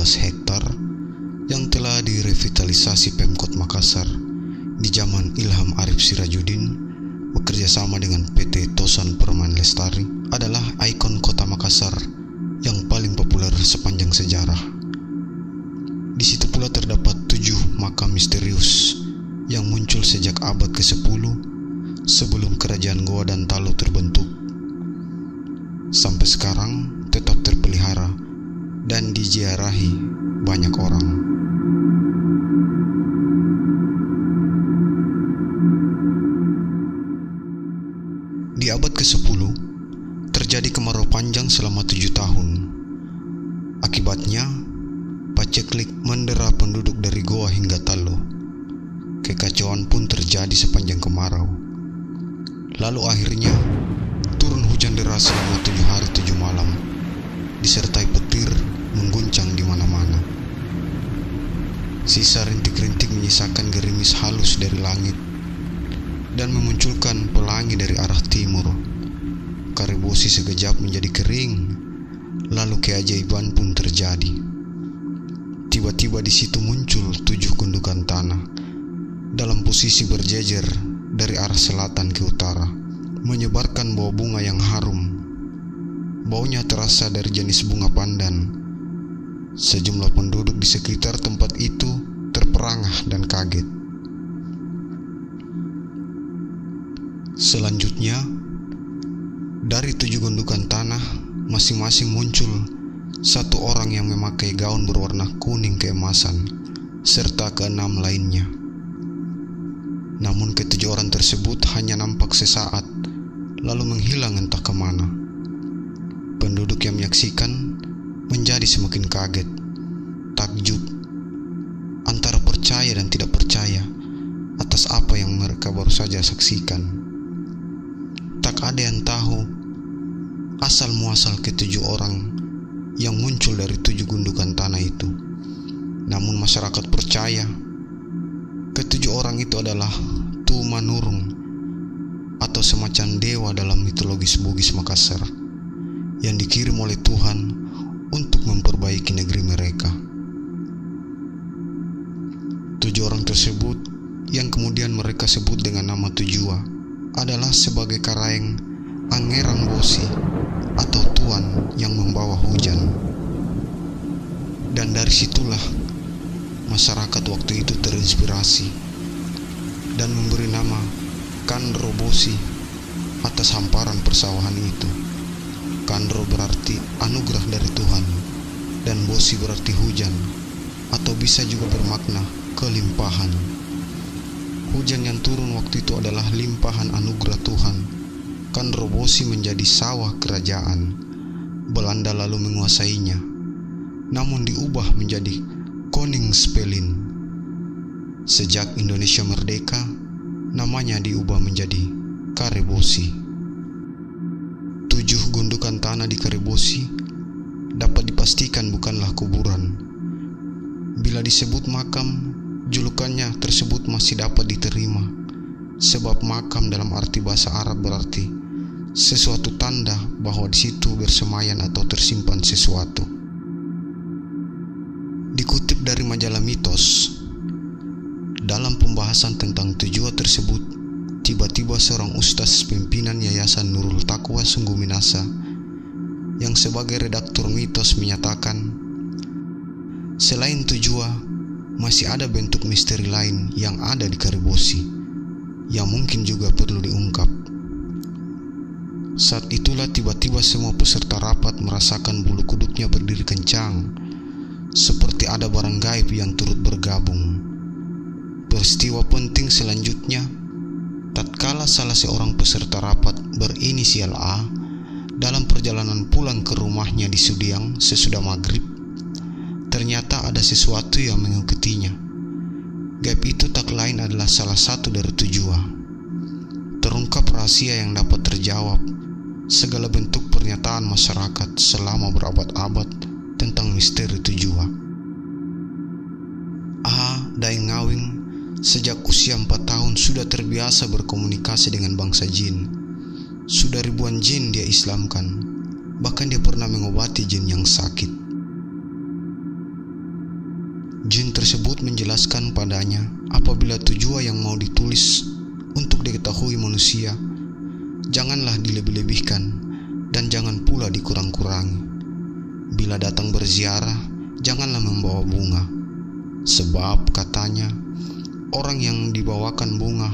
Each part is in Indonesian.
hektar yang telah direvitalisasi Pemkot Makassar di zaman Ilham Arif Sirajuddin bekerja sama dengan PT Tosan Permainan Lestari adalah ikon kota Makassar yang paling populer sepanjang sejarah. Di situ pula terdapat 7 makam misterius yang muncul sejak abad ke-10 sebelum kerajaan Goa dan Talo terbentuk. Sampai sekarang tetap terpelihara dan diziarahi banyak orang. Di abad ke-10 terjadi kemarau panjang selama 7 tahun. Akibatnya paceklik mendera penduduk dari Goa hingga Talo. Kekacauan pun terjadi sepanjang kemarau. Lalu akhirnya turun hujan deras selama 7 hari 7 malam, disertai petir mengguncang di mana-mana. Sisa rintik-rintik menyisakan gerimis halus dari langit dan memunculkan pelangi dari arah timur. Karibosi sekejap menjadi kering, lalu keajaiban pun terjadi. Tiba-tiba di situ muncul 7 gundukan tanah dalam posisi berjejer dari arah selatan ke utara, menyebarkan bau bunga yang harum. Baunya terasa dari jenis bunga pandan. Sejumlah penduduk di sekitar tempat itu terperangah dan kaget. Selanjutnya, dari 7 gundukan tanah masing-masing muncul 1 orang yang memakai gaun berwarna kuning keemasan, serta ke-6 lainnya. Namun ke-7 orang tersebut hanya nampak sesaat, lalu menghilang entah kemana. Penduduk yang menyaksikan menjadi semakin kaget, takjub, antara percaya dan tidak percaya atas apa yang mereka baru saja saksikan. Tak ada yang tahu asal-muasal ke-7 orang yang muncul dari 7 gundukan tanah itu. Namun masyarakat percaya ke-7 orang itu adalah Tumanurung atau semacam dewa dalam mitologis Bugis Makassar yang dikirim oleh Tuhan untuk memperbaiki negeri mereka. 7 orang tersebut yang kemudian mereka sebut dengan nama Tujua adalah sebagai Karaeng Angerang Bosi atau Tuan yang membawa hujan. Dan dari situlah masyarakat waktu itu terinspirasi dan memberi nama Kandro Bosi atas hamparan persawahan itu. Kandro berarti anugerah dari Tuhan dan Bosi berarti hujan, atau bisa juga bermakna kelimpahan. Hujan yang turun waktu itu adalah limpahan anugerah Tuhan. Kandro Bosi menjadi sawah kerajaan. Belanda lalu menguasainya, namun diubah menjadi Koningspellin. Sejak Indonesia merdeka, namanya diubah menjadi Karibosi. 7 gundukan tanah di Karibosi dapat dipastikan bukanlah kuburan. Bila disebut makam, julukannya tersebut masih dapat diterima, sebab makam dalam arti bahasa Arab berarti sesuatu tanda bahwa di situ bersemayan atau tersimpan sesuatu. Dikutip dari majalah Mitos, dalam pembahasan tentang Tujua tersebut, tiba-tiba seorang ustaz pimpinan Yayasan Nurul Taqwa Sungguh Minasa yang sebagai redaktur Mitos menyatakan, selain Tujua, masih ada bentuk misteri lain yang ada di Karibosi yang mungkin juga perlu diungkap. Saat itulah tiba-tiba semua peserta rapat merasakan bulu kuduknya berdiri kencang, seperti ada barang gaib yang turut bergabung. Peristiwa penting selanjutnya, tatkala salah seorang peserta rapat berinisial A dalam perjalanan pulang ke rumahnya di Sudiang sesudah maghrib, ternyata ada sesuatu yang mengikutinya. Gaib itu tak lain adalah salah satu dari Tujua. Terungkap rahasia yang dapat terjawab segala bentuk pernyataan masyarakat selama berabad-abad tentang misteri Tujua. A. Daeng Ngawing sejak usia 4 tahun sudah terbiasa berkomunikasi dengan bangsa jin. Sudah ribuan jin dia islamkan, bahkan dia pernah mengobati jin yang sakit. Jin tersebut menjelaskan padanya apabila tujuan yang mau ditulis untuk diketahui manusia, janganlah dilebih-lebihkan dan jangan pula dikurang-kurangi. Bila datang berziarah, janganlah membawa bunga, sebab katanya orang yang dibawakan bunga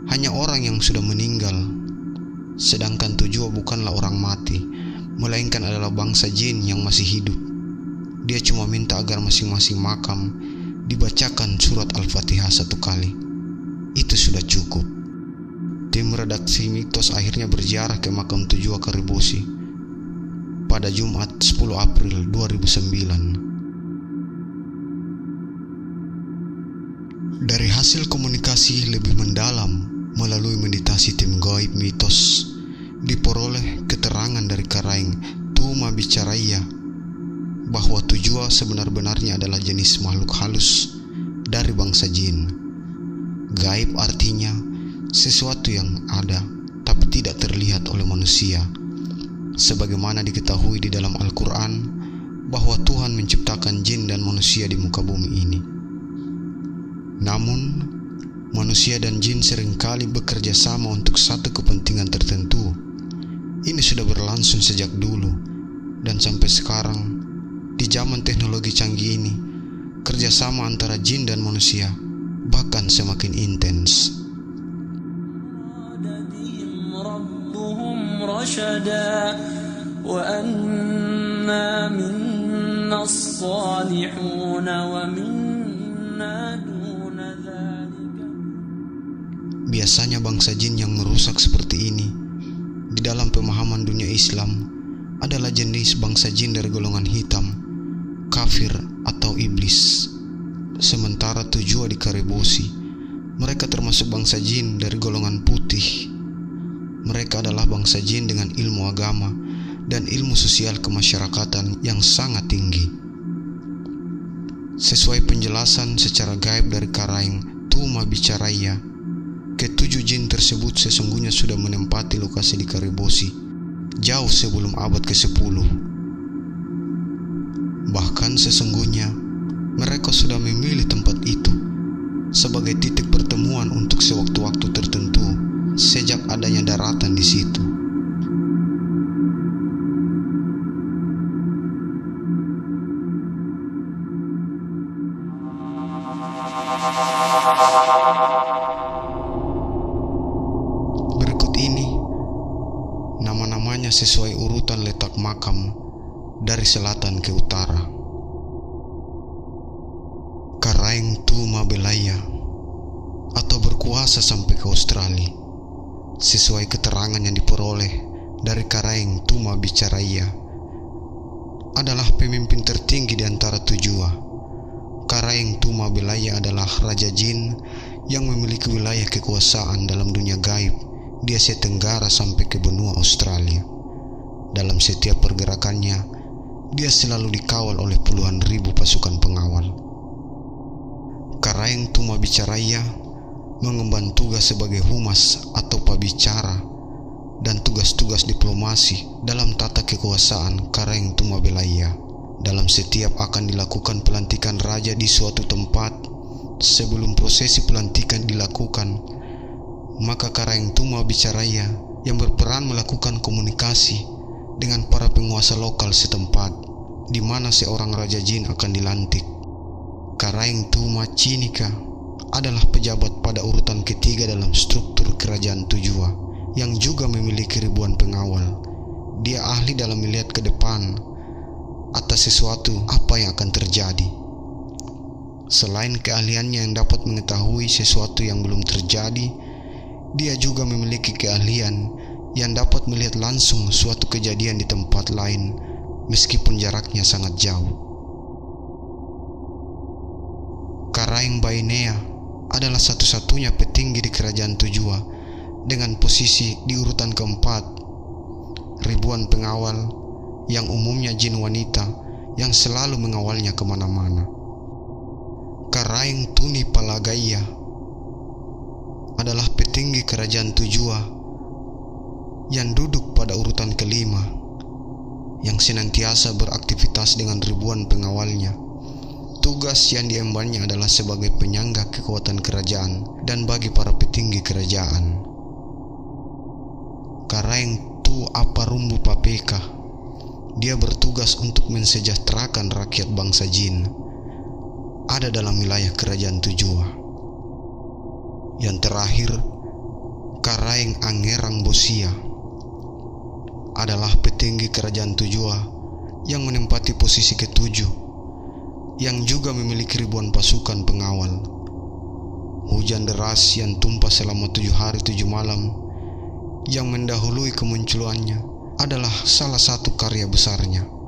hanya orang yang sudah meninggal, sedangkan tujuan bukanlah orang mati, melainkan adalah bangsa jin yang masih hidup. Dia cuma minta agar masing-masing makam dibacakan surat Al-Fatihah 1 kali. Itu sudah cukup. Tim redaksi Mitos akhirnya berziarah ke makam Tujuh Karibosi pada Jumat 10 April 2009. Dari hasil komunikasi lebih mendalam melalui meditasi tim gaib Mitos, diperoleh keterangan dari Karaeng Tuma Bicaraya bahwa Tujuh sebenar-benarnya adalah jenis makhluk halus dari bangsa jin. Gaib artinya sesuatu yang ada tapi tidak terlihat oleh manusia, sebagaimana diketahui di dalam Al-Quran bahwa Tuhan menciptakan jin dan manusia di muka bumi ini. Namun, manusia dan jin seringkali bekerja sama untuk satu kepentingan tertentu. Ini sudah berlangsung sejak dulu, dan sampai sekarang, di zaman teknologi canggih ini, kerjasama antara jin dan manusia bahkan semakin intens. Biasanya bangsa jin yang merusak seperti ini di dalam pemahaman dunia Islam adalah jenis bangsa jin dari golongan hitam, kafir atau iblis. Sementara Tujuh di Karibosi, mereka termasuk bangsa jin dari golongan putih. Mereka adalah bangsa jin dengan ilmu agama dan ilmu sosial kemasyarakatan yang sangat tinggi. Sesuai penjelasan secara gaib dari Karaeng Tuma Bicaraya, ketujuh jin tersebut sesungguhnya sudah menempati lokasi di Karibosi jauh sebelum abad ke-10. Bahkan sesungguhnya mereka sudah memilih tempat itu sebagai titik pertemuan untuk sewaktu-waktu tertentu sejak adanya daratan di situ. Berikut ini nama-namanya sesuai urutan letak makam dari selatan ke utara. Karaeng Tuma Belaya atau berkuasa sampai ke Australia. Sesuai keterangan yang diperoleh dari Karaeng Tuma Bicaraya, adalah pemimpin tertinggi di antara Tujuh. Karaeng Tuma Belaya adalah raja jin yang memiliki wilayah kekuasaan dalam dunia gaib di Asia Tenggara sampai ke benua Australia. Dalam setiap pergerakannya, dia selalu dikawal oleh puluhan ribu pasukan pengawal. Karaeng Tuma Bicaraya mengemban tugas sebagai humas atau pabicara dan tugas-tugas diplomasi dalam tata kekuasaan Karaeng Tuma Belaya. Dalam setiap akan dilakukan pelantikan raja di suatu tempat, sebelum prosesi pelantikan dilakukan, maka Karaeng Tuma Bicaraya yang berperan melakukan komunikasi dengan para penguasa lokal setempat di mana seorang raja jin akan dilantik. Karaeng Tuma Cinika adalah pejabat pada urutan ketiga dalam struktur kerajaan Tujuh yang juga memiliki ribuan pengawal. Dia ahli dalam melihat ke depan atas sesuatu apa yang akan terjadi. Selain keahliannya yang dapat mengetahui sesuatu yang belum terjadi, dia juga memiliki keahlian yang dapat melihat langsung suatu kejadian di tempat lain meskipun jaraknya sangat jauh. Karaeng Bainea adalah satu-satunya petinggi di kerajaan Tujuh dengan posisi di urutan keempat. Ribuan pengawal yang umumnya jin wanita yang selalu mengawalnya kemana-mana. Karaeng Tuni Palagaya adalah petinggi kerajaan Tujuh yang duduk pada urutan kelima, yang senantiasa beraktivitas dengan ribuan pengawalnya. Tugas yang diembannya adalah sebagai penyangga kekuatan kerajaan dan bagi para petinggi kerajaan. Karaeng tu apa rumbu papeka. Dia bertugas untuk mensejahterakan rakyat bangsa jin ada dalam wilayah kerajaan Tujua. Yang terakhir, Karaeng Angerang Bosia adalah petinggi kerajaan Tujua yang menempati posisi ketujuh, yang juga memiliki ribuan pasukan pengawal. Hujan deras yang tumpah selama 7 hari 7 malam yang mendahului kemunculannya adalah salah satu karya besarnya.